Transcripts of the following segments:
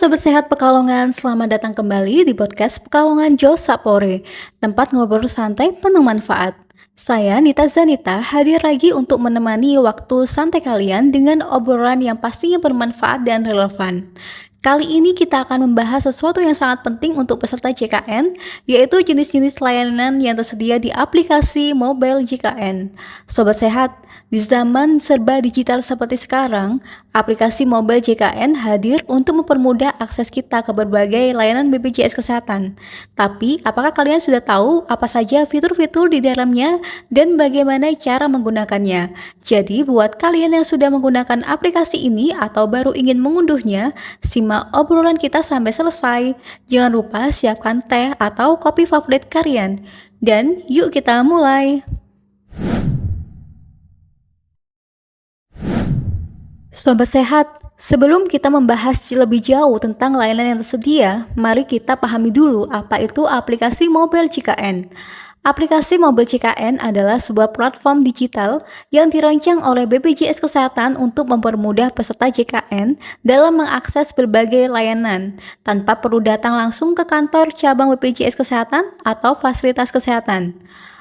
Sobat Sehat Pekalongan, selamat datang kembali di podcast Pekalongan Jos Sapore, tempat ngobrol santai penuh manfaat. Saya Nita Zanita hadir lagi untuk menemani waktu santai kalian dengan obrolan yang pastinya bermanfaat dan relevan. Kali ini kita akan membahas sesuatu yang sangat penting untuk peserta JKN, yaitu jenis-jenis layanan yang tersedia di aplikasi mobile JKN. Sobat Sehat, di zaman serba digital seperti sekarang, aplikasi mobile JKN hadir untuk mempermudah akses kita ke berbagai layanan BPJS Kesehatan. Tapi, apakah kalian sudah tahu apa saja fitur-fitur di dalamnya dan bagaimana cara menggunakannya? Jadi, buat kalian yang sudah menggunakan aplikasi ini atau baru ingin mengunduhnya, simak obrolan kita sampai selesai. Jangan lupa siapkan teh atau kopi favorit kalian. Dan yuk kita mulai. Sobat Sehat, sebelum kita membahas lebih jauh tentang layanan yang tersedia, mari kita pahami dulu apa itu aplikasi mobile JKN. Aplikasi mobile JKN adalah sebuah platform digital yang dirancang oleh BPJS Kesehatan untuk mempermudah peserta JKN dalam mengakses berbagai layanan tanpa perlu datang langsung ke kantor cabang BPJS Kesehatan atau fasilitas kesehatan.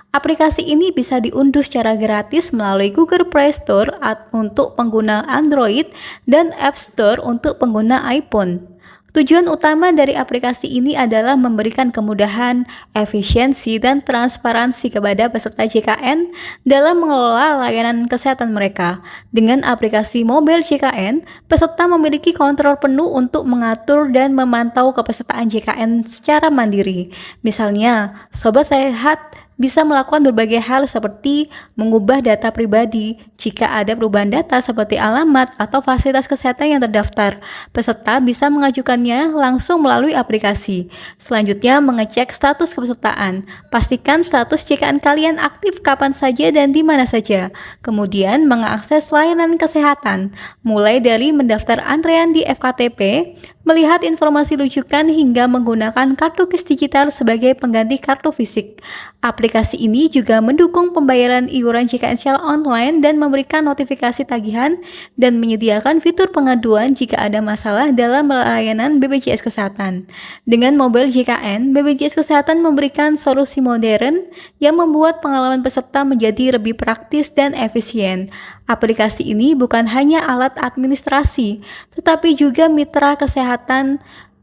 Aplikasi ini bisa diunduh secara gratis melalui Google Play Store untuk pengguna Android dan App Store untuk pengguna iPhone. Tujuan utama dari aplikasi ini adalah memberikan kemudahan, efisiensi, dan transparansi kepada peserta JKN dalam mengelola layanan kesehatan mereka. Dengan aplikasi mobile JKN, peserta memiliki kontrol penuh untuk mengatur dan memantau kepesertaan JKN secara mandiri. Misalnya, Sobat Sehat bisa melakukan berbagai hal seperti mengubah data pribadi jika ada perubahan data seperti alamat atau fasilitas kesehatan yang terdaftar. Peserta bisa mengajukannya langsung melalui aplikasi. Selanjutnya, mengecek status kepesertaan. Pastikan status JKN kalian aktif kapan saja dan di mana saja. Kemudian, mengakses layanan kesehatan, mulai dari mendaftar antrean di FKTP, melihat informasi rujukan hingga menggunakan kartu KIS digital sebagai pengganti kartu fisik. Aplikasi ini juga mendukung pembayaran iuran JKN secara online dan memberikan notifikasi tagihan dan menyediakan fitur pengaduan jika ada masalah dalam layanan BPJS Kesehatan. Dengan mobile JKN, BPJS Kesehatan memberikan solusi modern yang membuat pengalaman peserta menjadi lebih praktis dan efisien. Aplikasi ini bukan hanya alat administrasi, tetapi juga mitra kesehatan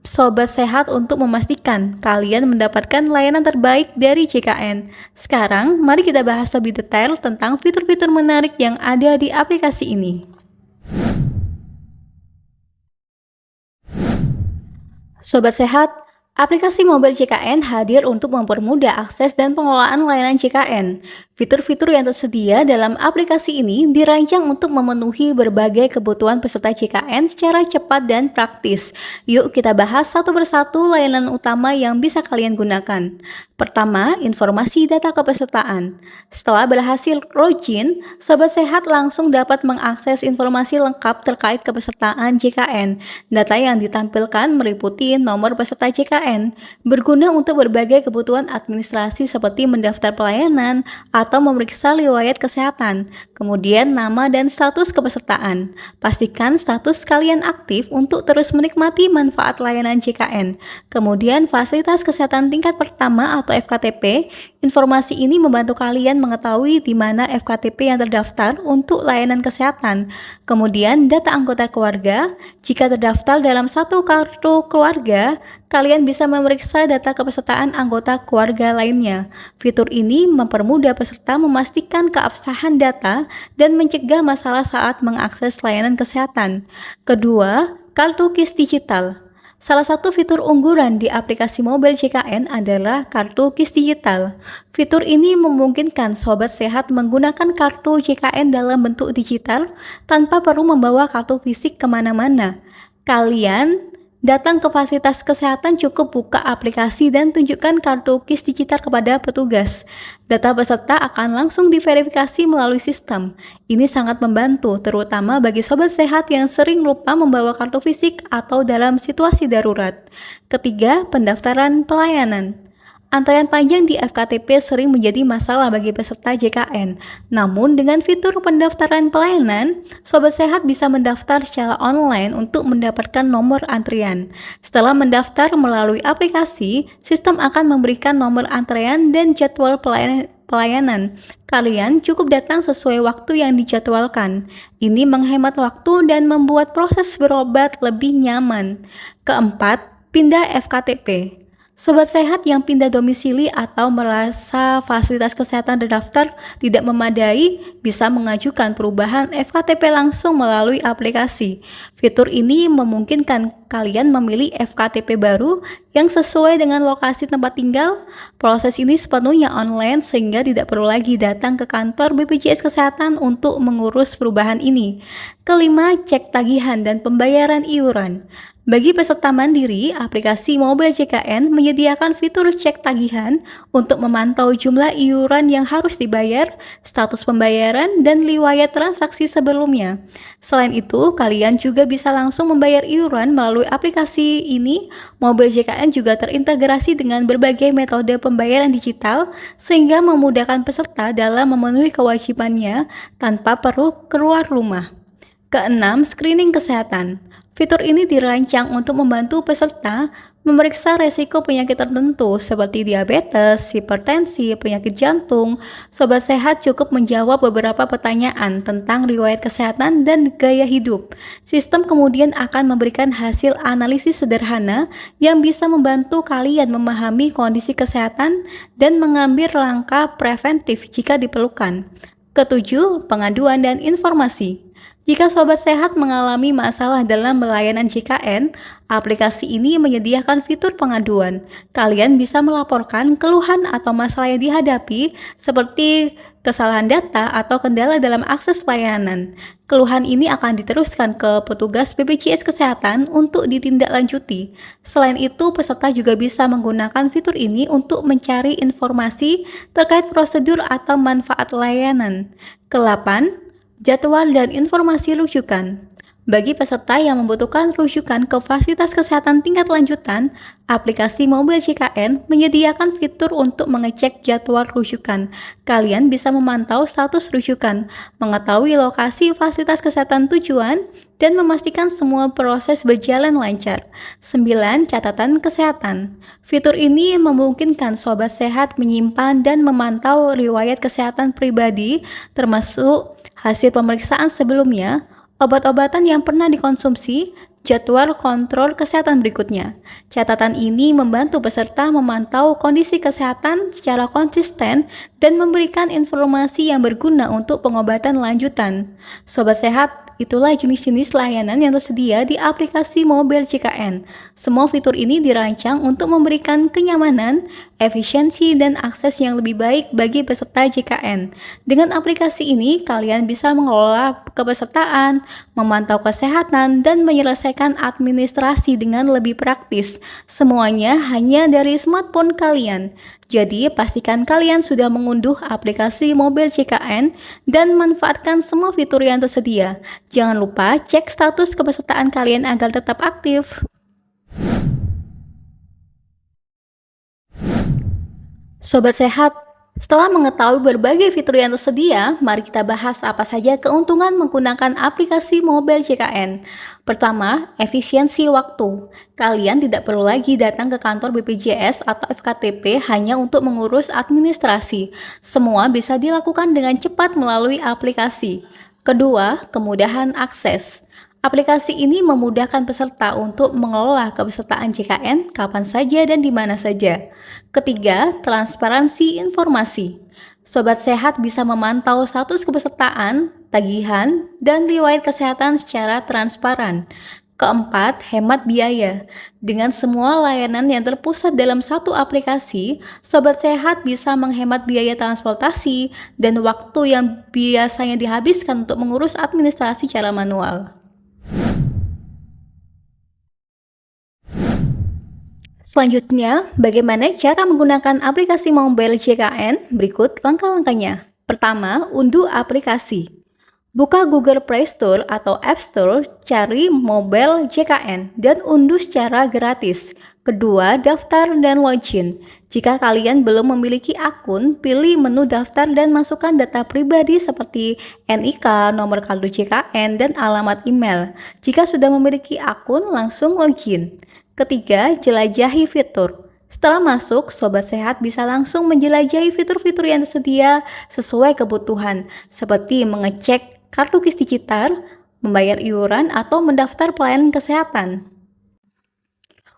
Sobat Sehat untuk memastikan kalian mendapatkan layanan terbaik dari JKN. Sekarang, mari kita bahas lebih detail tentang fitur-fitur menarik yang ada di aplikasi ini. Sobat Sehat, aplikasi mobile JKN hadir untuk mempermudah akses dan pengelolaan layanan JKN. Fitur-fitur yang tersedia dalam aplikasi ini dirancang untuk memenuhi berbagai kebutuhan peserta JKN secara cepat dan praktis. Yuk kita bahas satu persatu layanan utama yang bisa kalian gunakan. Pertama, informasi data kepesertaan. Setelah berhasil login, Sobat Sehat langsung dapat mengakses informasi lengkap terkait kepesertaan JKN. Data yang ditampilkan meliputi nomor peserta JKN, berguna untuk berbagai kebutuhan administrasi seperti mendaftar pelayanan atau memeriksa riwayat kesehatan, kemudian nama dan status kepesertaan. Pastikan status kalian aktif untuk terus menikmati manfaat layanan JKN. Kemudian fasilitas kesehatan tingkat pertama atau FKTP. Informasi ini membantu kalian mengetahui di mana FKTP yang terdaftar untuk layanan kesehatan. Kemudian data anggota keluarga. Jika terdaftar dalam satu kartu keluarga, kalian bisa memeriksa data kepesertaan anggota keluarga lainnya. Fitur ini mempermudah peserta memastikan keabsahan data dan mencegah masalah saat mengakses layanan kesehatan. Kedua, kartu KIS digital. Salah satu fitur unggulan di aplikasi mobile JKN adalah kartu KIS digital. Fitur ini memungkinkan Sobat Sehat menggunakan kartu JKN dalam bentuk digital tanpa perlu membawa kartu fisik kemana-mana. Kalian datang ke fasilitas kesehatan, cukup buka aplikasi dan tunjukkan kartu KIS digital kepada petugas. Data peserta akan langsung diverifikasi melalui sistem. Ini sangat membantu, terutama bagi Sobat Sehat yang sering lupa membawa kartu fisik atau dalam situasi darurat. Ketiga, pendaftaran pelayanan. Antrean panjang di FKTP sering menjadi masalah bagi peserta JKN. Namun, dengan fitur pendaftaran pelayanan, Sobat Sehat bisa mendaftar secara online untuk mendapatkan nomor antrian. Setelah mendaftar melalui aplikasi, sistem akan memberikan nomor antrean dan jadwal pelayanan. Kalian cukup datang sesuai waktu yang dijadwalkan. Ini menghemat waktu dan membuat proses berobat lebih nyaman. Keempat, pindah FKTP. Sobat Sehat yang pindah domisili atau merasa fasilitas kesehatan terdaftar tidak memadai bisa mengajukan perubahan FKTP langsung melalui aplikasi. Fitur ini memungkinkan kalian memilih FKTP baru yang sesuai dengan lokasi tempat tinggal. Proses ini sepenuhnya online sehingga tidak perlu lagi datang ke kantor BPJS Kesehatan untuk mengurus perubahan ini. Kelima, cek tagihan dan pembayaran iuran. Bagi peserta mandiri, aplikasi Mobil JKN menyediakan fitur cek tagihan untuk memantau jumlah iuran yang harus dibayar, status pembayaran, dan riwayat transaksi sebelumnya. Selain itu, kalian juga bisa langsung membayar iuran melalui aplikasi ini. Mobil JKN juga terintegrasi dengan berbagai metode pembayaran digital sehingga memudahkan peserta dalam memenuhi kewajibannya tanpa perlu keluar rumah. Keenam, screening kesehatan. Fitur ini dirancang untuk membantu peserta memeriksa resiko penyakit tertentu seperti diabetes, hipertensi, penyakit jantung. Sobat Sehat cukup menjawab beberapa pertanyaan tentang riwayat kesehatan dan gaya hidup. Sistem kemudian akan memberikan hasil analisis sederhana yang bisa membantu kalian memahami kondisi kesehatan dan mengambil langkah preventif jika diperlukan. Ketujuh, pengaduan dan informasi. Jika Sobat Sehat mengalami masalah dalam pelayanan JKN, aplikasi ini menyediakan fitur pengaduan. Kalian bisa melaporkan keluhan atau masalah yang dihadapi seperti kesalahan data atau kendala dalam akses layanan. Keluhan ini akan diteruskan ke petugas BPJS Kesehatan untuk ditindaklanjuti. Selain itu, peserta juga bisa menggunakan fitur ini untuk mencari informasi terkait prosedur atau manfaat layanan. Ke-8, jadwal dan informasi rujukan. Bagi peserta yang membutuhkan rujukan ke fasilitas kesehatan tingkat lanjutan, aplikasi Mobil JKN menyediakan fitur untuk mengecek jadwal rujukan. Kalian bisa memantau status rujukan, mengetahui lokasi fasilitas kesehatan tujuan, dan memastikan semua proses berjalan lancar. 9. Catatan kesehatan. Fitur ini memungkinkan Sobat Sehat menyimpan dan memantau riwayat kesehatan pribadi, termasuk hasil pemeriksaan sebelumnya, obat-obatan yang pernah dikonsumsi, jadwal kontrol kesehatan berikutnya. Catatan ini membantu peserta memantau kondisi kesehatan secara konsisten dan memberikan informasi yang berguna untuk pengobatan lanjutan. Sobat Sehat, itulah jenis-jenis layanan yang tersedia di aplikasi Mobil JKN. Semua fitur ini dirancang untuk memberikan kenyamanan, efisiensi, dan akses yang lebih baik bagi peserta JKN. Dengan aplikasi ini, kalian bisa mengelola kepesertaan, memantau kesehatan, dan menyelesaikan administrasi dengan lebih praktis. Semuanya hanya dari smartphone kalian. Jadi, pastikan kalian sudah mengunduh aplikasi Mobil JKN dan manfaatkan semua fitur yang tersedia. Jangan lupa cek status kepesertaan kalian agar tetap aktif. Sobat Sehat, setelah mengetahui berbagai fitur yang tersedia, mari kita bahas apa saja keuntungan menggunakan aplikasi Mobil JKN. Pertama, efisiensi waktu. Kalian tidak perlu lagi datang ke kantor BPJS atau FKTP hanya untuk mengurus administrasi. Semua bisa dilakukan dengan cepat melalui aplikasi. Kedua, kemudahan akses. Aplikasi ini memudahkan peserta untuk mengelola kepesertaan JKN kapan saja dan di mana saja. Ketiga, transparansi informasi. Sobat Sehat bisa memantau status kepesertaan, tagihan, dan riwayat kesehatan secara transparan. Keempat, hemat biaya. Dengan semua layanan yang terpusat dalam satu aplikasi, Sobat Sehat bisa menghemat biaya transportasi dan waktu yang biasanya dihabiskan untuk mengurus administrasi secara manual. Selanjutnya, bagaimana cara menggunakan aplikasi Mobil JKN? Berikut langkah-langkahnya. Pertama, unduh aplikasi. Buka Google Play Store atau App Store, cari Mobil JKN, dan unduh secara gratis. Kedua, daftar dan login. Jika kalian belum memiliki akun, pilih menu daftar dan masukkan data pribadi seperti NIK, nomor kartu JKN, dan alamat email. Jika sudah memiliki akun, langsung login. Ketiga, jelajahi fitur. Setelah masuk, Sobat Sehat bisa langsung menjelajahi fitur-fitur yang tersedia sesuai kebutuhan, seperti mengecek kartu KIS digital, membayar iuran, atau mendaftar pelayanan kesehatan.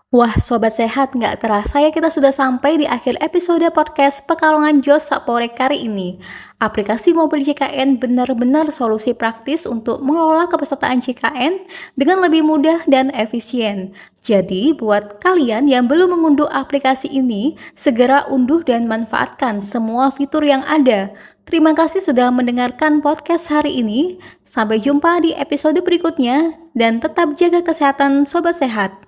Wah, Sobat Sehat, nggak terasa ya kita sudah sampai di akhir episode podcast Pekalongan Jos Sapore kali ini. Aplikasi mobil JKN benar-benar solusi praktis untuk mengelola kepesertaan JKN dengan lebih mudah dan efisien. Jadi, buat kalian yang belum mengunduh aplikasi ini, segera unduh dan manfaatkan semua fitur yang ada. Terima kasih sudah mendengarkan podcast hari ini. Sampai jumpa di episode berikutnya, dan tetap jaga kesehatan Sobat Sehat.